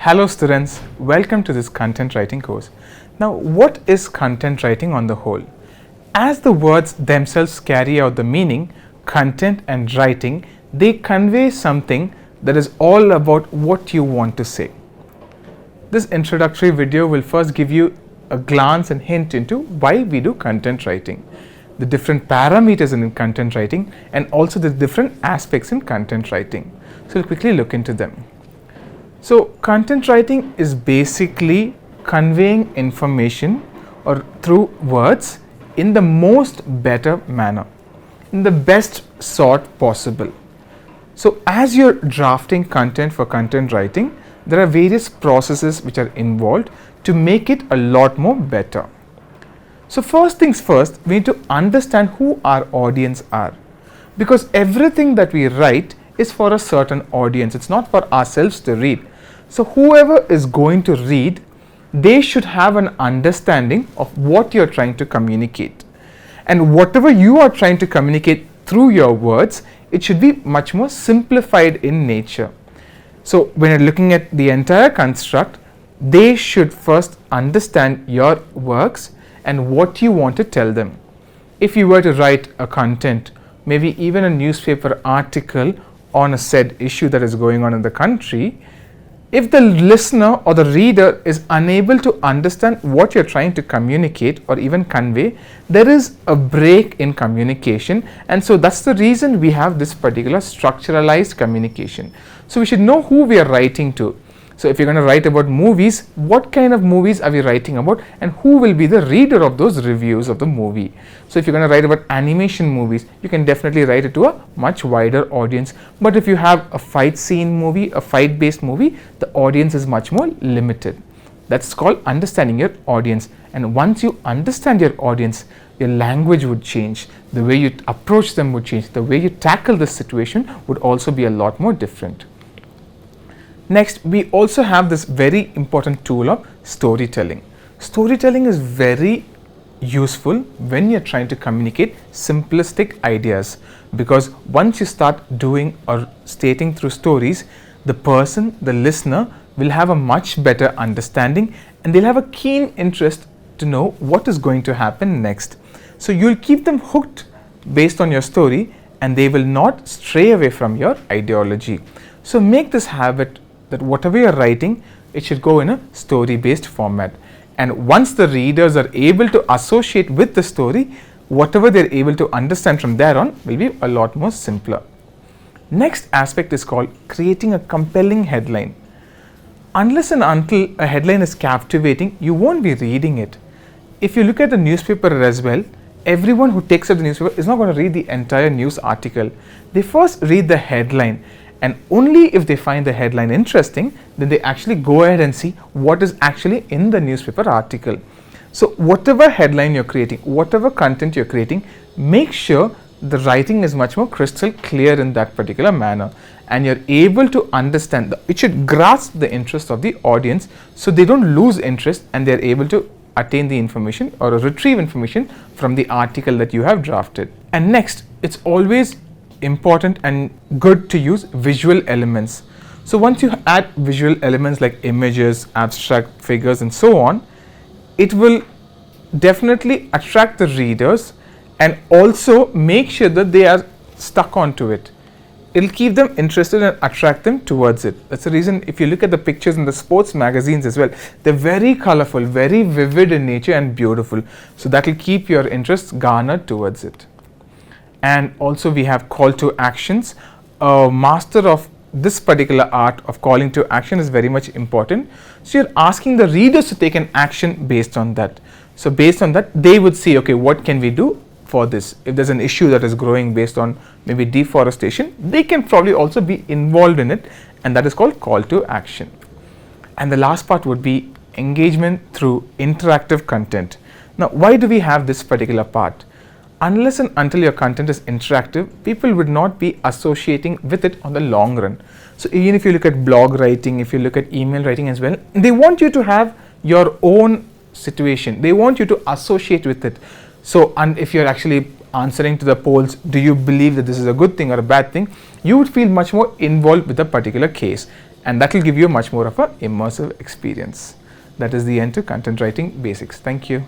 Hello students, welcome to this content writing course. Now what is content writing on the whole? As the words themselves carry out the meaning, content and writing, they convey something that is all about what you want to say. This introductory video will first give you a glance and hint into why we do content writing, the different parameters in content writing, and also the different aspects in content writing. So we'll quickly look into them. So content writing is basically conveying information or through words in the most better manner, in the best sort possible. So as you're drafting content for content writing, there are various processes which are involved to make it a lot more better. So first things first, we need to understand who our audience are, because everything that we write is for a certain audience. It's not for ourselves to read. So whoever is going to read, they should have an understanding of what you're trying to communicate. And whatever you are trying to communicate through your words, it should be much more simplified in nature. So when you're looking at the entire construct, they should first understand your works and what you want to tell them. If you were to write a content, maybe even a newspaper article on a said issue that is going on in the country, if the listener or the reader is unable to understand what you're trying to communicate or even convey, there is a break in communication, and so that's the reason we have this particular structuralized communication. So we should know who we are writing to. So if you're going to write about movies, what kind of movies are we writing about, and who will be the reader of those reviews of the movie? So if you're going to write about animation movies, you can definitely write it to a much wider audience. But if you have a fight scene movie, a fight based movie, the audience is much more limited. That's called understanding your audience. And once you understand your audience, your language would change, the way you approach them would change, the way you tackle this situation would also be a lot more different. Next, we also have this very important tool of storytelling. Storytelling is very useful when you're trying to communicate simplistic ideas, because once you start doing or stating through stories, the person, the listener, will have a much better understanding and they'll have a keen interest to know what is going to happen next. So you'll keep them hooked based on your story and they will not stray away from your ideology. So make this habit that whatever you're writing, it should go in a story-based format. And once the readers are able to associate with the story, whatever they're able to understand from there on will be a lot more simpler. Next aspect is called creating a compelling headline. Unless and until a headline is captivating, you won't be reading it. If you look at the newspaper as well, everyone who takes up the newspaper is not going to read the entire news article. They first read the headline, and only if they find the headline interesting, then they actually go ahead and see what is actually in the newspaper article. So whatever headline you're creating, whatever content you're creating, make sure the writing is much more crystal clear in that particular manner, and you're able to understand it should grasp the interest of the audience so they don't lose interest and they're able to attain the information or retrieve information from the article that you have drafted. And next, it's always important and good to use visual elements. So once you add visual elements like images, abstract figures and so on, it will definitely attract the readers and also make sure that they are stuck onto it. It'll keep them interested and attract them towards it. That's the reason if you look at the pictures in the sports magazines as well, they're very colorful, very vivid in nature and beautiful. So that will keep your interest garnered towards it. And also we have call to actions. A master of this particular art of calling to action is very much important. So you're asking the readers to take an action based on that. So based on that, they would see, okay, what can we do for this? If there's an issue that is growing based on maybe deforestation, they can probably also be involved in it, and that is called call to action. And the last part would be engagement through interactive content. Now, why do we have this particular part? Unless and until your content is interactive, people would not be associating with it on the long run. So even if you look at blog writing, if you look at email writing as well, they want you to have your own situation. They want you to associate with it. So, and if you're actually answering to the polls, do you believe that this is a good thing or a bad thing, you would feel much more involved with a particular case. and that will give you much more of a immersive experience. That is the end to content writing basics. Thank you.